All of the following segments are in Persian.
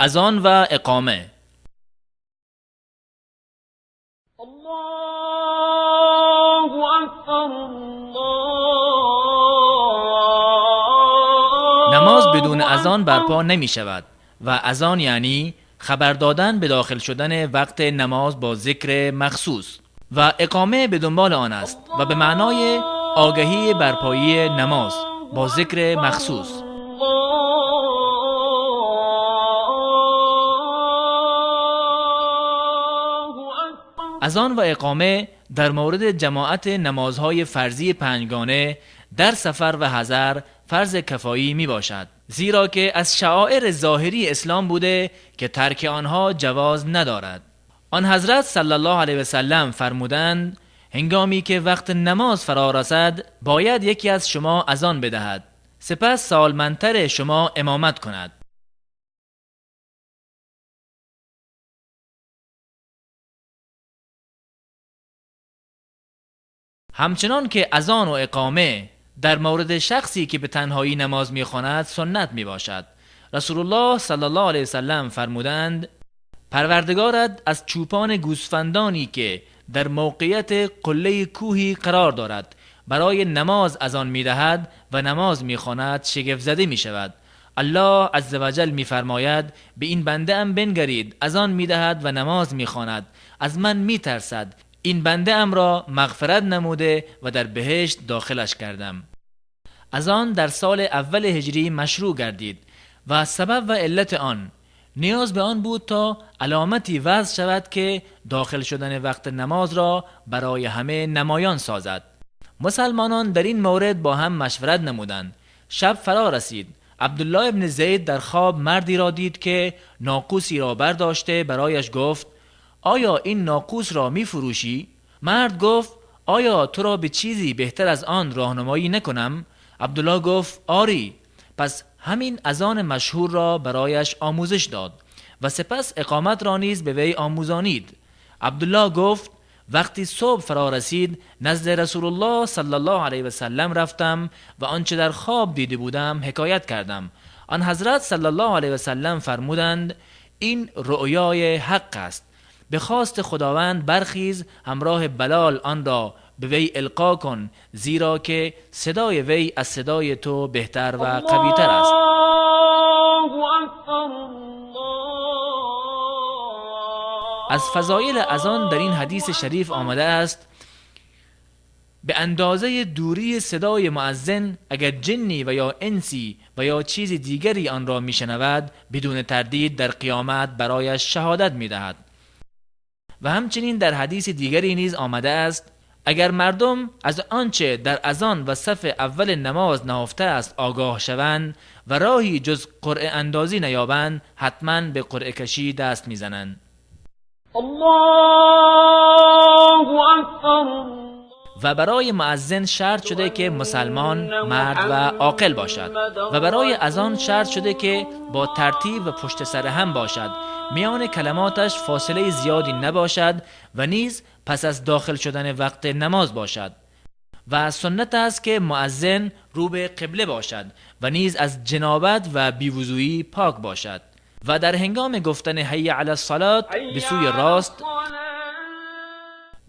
اذان و اقامه. الله اکبر نماز بدون اذان برپا نمی شود و اذان یعنی خبر دادن به داخل شدن وقت نماز با ذکر مخصوص و اقامه به دنبال آن است و به معنای آگهی برپایی نماز با ذکر مخصوص. اذان و اقامه در مورد جماعت نمازهای فرضی پنجگانه در سفر و حضر فرض کفایی می باشد، زیرا که از شعائر ظاهری اسلام بوده که ترک آنها جواز ندارد. آن حضرت صلی الله علیه و سلم فرمودند هنگامی که وقت نماز فرا رسد باید یکی از شما اذان بدهد، سپس سالمندتر شما امامت کند. همچنان که اذان و اقامه در مورد شخصی که به تنهایی نماز می‌خواند سنت میباشد. رسول الله صلی الله علیه وسلم فرمودند پروردگارت از چوپان گوسفندانی که در موقعیت قله کوهی قرار دارد برای نماز اذان می‌دهد و نماز می‌خواند شگفت زده می‌شود. الله عزوجل می‌فرماید به این بنده ام بنگرید، اذان می‌دهد و نماز می‌خواند، از من می‌ترسد، این بنده ام را مغفرت نموده و در بهشت داخلش کردم. اذان در سال اول هجری مشروع گردید و سبب و علت آن نیاز به آن بود تا علامتی وضع شود که داخل شدن وقت نماز را برای همه نمایان سازد. مسلمانان در این مورد با هم مشورت نمودند. شب فرا رسید. عبدالله ابن زید در خواب مردی را دید که ناقوسی را برداشته برایش گفت آیا این ناقوس را می فروشی؟ مرد گفت آیا تو را به چیزی بهتر از آن راهنمایی نکنم؟ عبدالله گفت آری. پس همین اذان مشهور را برایش آموزش داد و سپس اقامت را نیز به وی آموزانید. عبدالله گفت وقتی صبح فرا رسید نزد رسول الله صلی الله علیه و سلم رفتم و آنچه در خواب دیده بودم حکایت کردم. آن حضرت صلی الله علیه و سلم فرمودند این رؤیای حق است، به خواست خداوند برخیز، همراه بلال آن را به وی القا کن، زیرا که صدای وی از صدای تو بهتر و قویتر است. از فضایل اذان در این حدیث شریف آمده است به اندازه دوری صدای مؤذن اگر جنی و یا انسی و یا چیز دیگری آن را میشنود بدون تردید در قیامت برایش شهادت میدهد. و همچنین در حدیث دیگری نیز آمده است اگر مردم از آنچه در اذان و صف اول نماز نهفته است آگاه شوند و راهی جز قرعه اندازی نیابند حتما به قرعه کشی دست میزنند. الله اکبر. و برای مؤذن شرط شده که مسلمان، مرد و عاقل باشد و برای اذان شرط شده که با ترتیب و پشت سر هم باشد، میان کلماتش فاصله زیادی نباشد و نیز پس از داخل شدن وقت نماز باشد و سنت است که مؤذن رو به قبله باشد و نیز از جنابت و بیوضویی پاک باشد و در هنگام گفتن حی علی الصلاة به سوی راست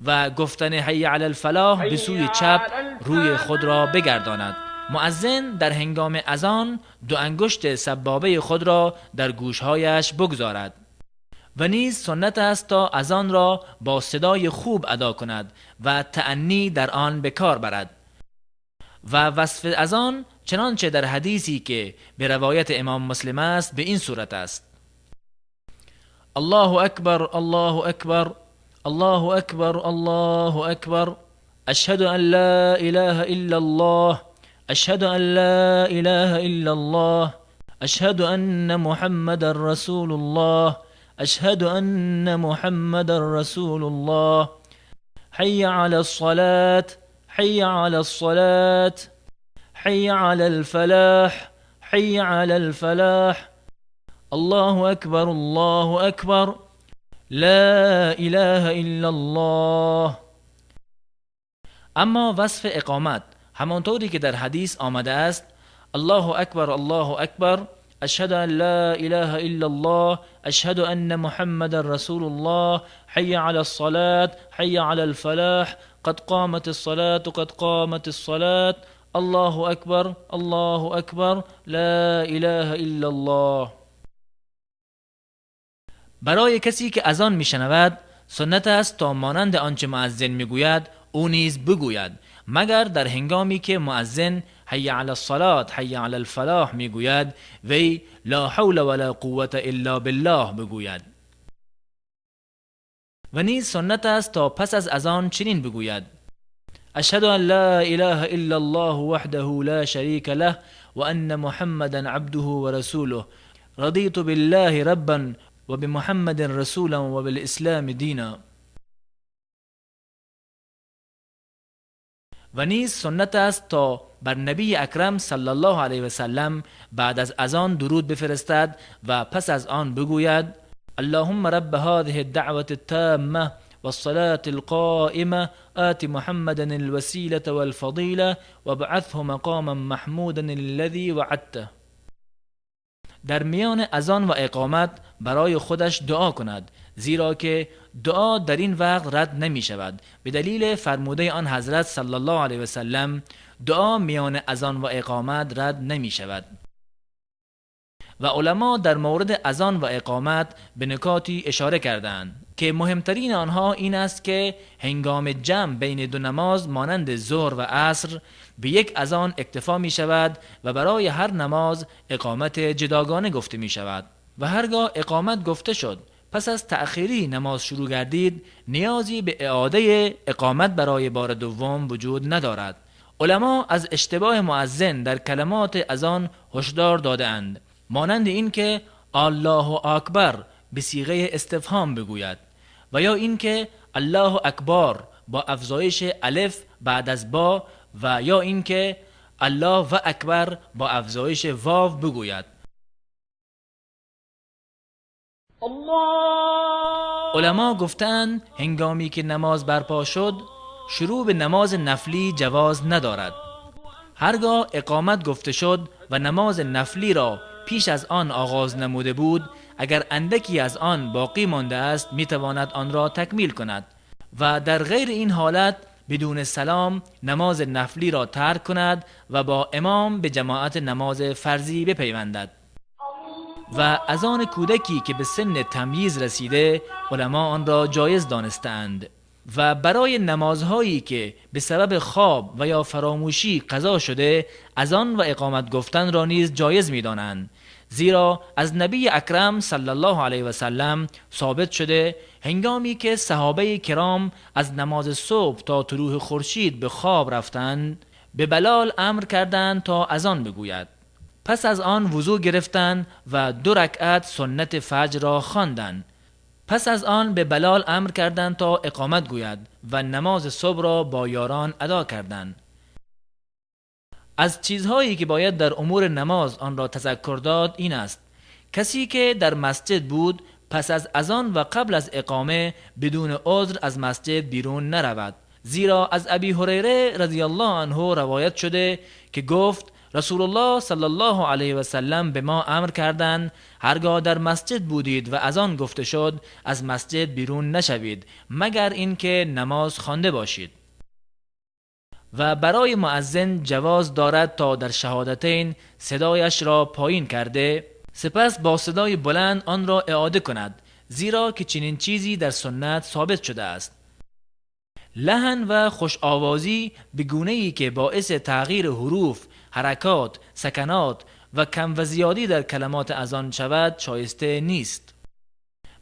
و گفتن حی علی الفلاح به سوی چپ روی خود را بگرداند. مؤذن در هنگام اذان دو انگشت سبابه خود را در گوشهایش بگذارد و نیز سنت است تا اذان را با صدای خوب ادا کند و تأنی در آن به کار برد. و وصف اذان چنانچه در حدیثی که به روایت امام مسلم است به این صورت است: الله اکبر الله اکبر الله اکبر الله اکبر اشهد ان لا اله الا الله اشهد ان لا اله الا الله اشهد ان محمد رسول الله اشهد ان محمد رسول الله حي على الصلاة حي على الصلاة حي على الفلاح حي على الفلاح الله اکبر الله اکبر لا اله الا الله. اما وصف اقامت همانطوری که در حدیث آمده است: الله اکبر الله اکبر اشهد ان لا اله الا الله، اشهد ان محمد رسول الله، حي على الصلاة، حي على الفلاح، قد قامت الصلاة، قد قامت الصلاة، الله اکبر، الله اکبر، لا اله الا الله. برای کسی که اذان میشنود سنت است تا مانند آنچه مؤذن میگوید او نیز بگوید، مگر در هنگامی که مؤذن حی علی الصلاة، حی علی الفلاح میگوید وی لا حول ولا قوة الا بالله بگوید. و نیز سنت است تا پس از اذان چنین بگوید: اشهد ان لا اله الا الله وحده لا شريك له وان محمدا عبده ورسوله رضيت بالله ربا وبمحمد رسولا وبالاسلام دینا. و نیز سنت است تا بر نبی اکرم صلی الله علیه و سلم بعد از اذان درود بفرستد و پس از آن بگوید: اللهم رب هذه الدعوة التامة والصلاة القائمة آت محمدا الوسيلة والفضيلة وابعثه مقاما محمودا الذي وعدته. در میان اذان و اقامت برای خودش دعا کند، زیرا که دعا در این وقت رد نمی شود، به دلیل فرموده آن حضرت صلی الله علیه و سلم دعا میان اذان و اقامت رد نمی شود. و علما در مورد اذان و اقامت به نکاتی اشاره کردند که مهمترین آنها این است که هنگام جمع بین دو نماز مانند ظهر و عصر به یک اذان اکتفا می شود و برای هر نماز اقامت جداگانه گفته می شود و هرگاه اقامت گفته شد پس از تأخیری نماز شروع گردید نیازی به اعاده اقامت برای بار دوم وجود ندارد. علما از اشتباه مؤذن در کلمات اذان هشدار داده‌اند، مانند این که الله اکبر به صیغه استفهام بگوید و یا این که الله اکبر با افزایش الف بعد از با و یا این که الله و اکبر با افزایش واو بگوید. علما گفتند هنگامی که نماز برپا شد شروع به نماز نفلی جواز ندارد. هرگاه اقامت گفته شد و نماز نفلی را پیش از آن آغاز نموده بود، اگر اندکی از آن باقی مانده است میتواند آن را تکمیل کند و در غیر این حالت بدون سلام نماز نفلی را ترک کند و با امام به جماعت نماز فرضی بپیوندد. و از آن کودکی که به سن تمییز رسیده علما آن را جایز دانستند و برای نمازهایی که به سبب خواب و یا فراموشی قضا شده از آن و اقامت گفتن را نیز جایز می دانند، زیرا از نبی اکرم صلی الله علیه و سلم ثابت شده هنگامی که صحابه کرام از نماز صبح تا طلوع خورشید به خواب رفتند به بلال امر کردند تا اذان بگوید. پس از آن وضو گرفتند و 2 رکعت سنت فجر را خواندند. پس از آن به بلال امر کردند تا اقامت گوید و نماز صبح را با یاران ادا کردند. از چیزهایی که باید در امور نماز آن را تذکر داد این است: کسی که در مسجد بود پس از اذان و قبل از اقامه بدون عذر از مسجد بیرون نرود، زیرا از ابی هریره رضی الله عنه روایت شده که گفت رسول الله صلی الله علیه و سلم به ما امر کردند هرگاه در مسجد بودید و اذان گفته شد از مسجد بیرون نشوید مگر اینکه نماز خوانده باشید. و برای مؤذن جواز دارد تا در شهادتین صدایش را پایین کرده سپس با صدای بلند آن را اعاده کند، زیرا که چنین چیزی در سنت ثابت شده است. لحن و خوش آوازی به گونه‌ای که باعث تغییر حروف، حرکات، سکنات و کم و زیادی در کلمات اذان شود شایسته نیست.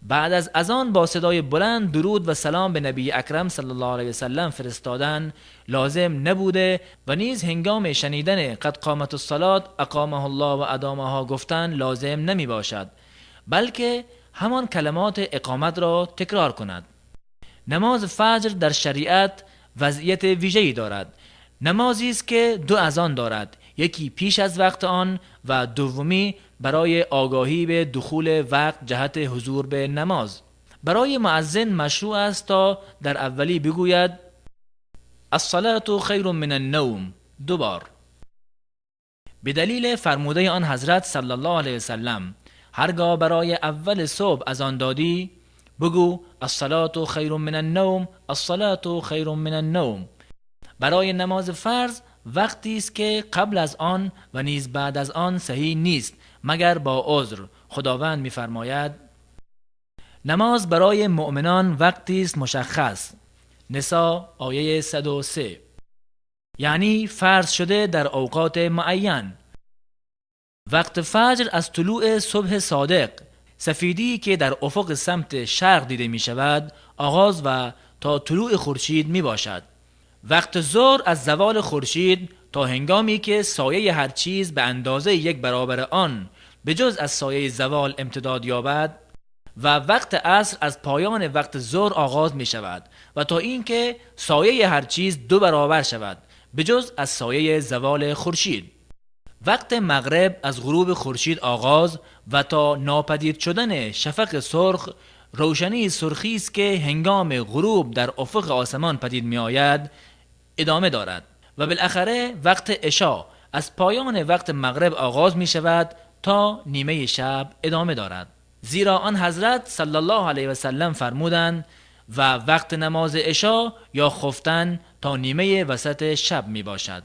بعد از اذان با صدای بلند درود و سلام به نبی اکرم صلی الله علیه و سلم فرستادن لازم نبوده و نیز هنگام شنیدن قد قامت الصلاة اقامه الله و ادامها گفتن لازم نمی باشد، بلکه همان کلمات اقامت را تکرار کند. نماز فجر در شریعت وضعیت ویژه‌ای دارد. نمازی است که 2 اذان دارد، یکی پیش از وقت آن و دومی برای آگاهی به دخول وقت جهت حضور به نماز. برای مؤذن مشروع است تا در اولی بگوید الصلاة خیر من النوم 2 بار. به دلیل فرموده آن حضرت صلی الله علیه وسلم هرگاه برای اول صبح اذان دادی بگو الصلاة خیر من النوم، الصلاة خیر من النوم. برای نماز فرض وقتی است که قبل از آن و نیز بعد از آن صحیح نیست مگر با عذر. خداوند می‌فرماید نماز برای مؤمنان وقتی است مشخص. نساء آیه 103. یعنی فرض شده در اوقات معین. وقت فجر از طلوع صبح صادق، سفیدی که در افق سمت شرق دیده می شود آغاز و تا طلوع خورشید می باشد. وقت ظهر از زوال خورشید تا هنگامی که سایه هر چیز به اندازه یک برابر آن به جز از سایه زوال امتداد یابد و وقت عصر از پایان وقت ظهر آغاز می شود و تا اینکه سایه هر چیز دو برابر شود به جز از سایه زوال خورشید. وقت مغرب از غروب خورشید آغاز و تا ناپدید شدن شفق سرخ، روشنی سرخی است که هنگام غروب در افق آسمان پدید می آید ادامه دارد و بالاخره وقت عشا از پایان وقت مغرب آغاز می شود تا نیمه شب ادامه دارد. زیرا آن حضرت صلی الله علیه و سلم فرمودند و وقت نماز عشا یا خفتن تا نیمه وسط شب می باشد.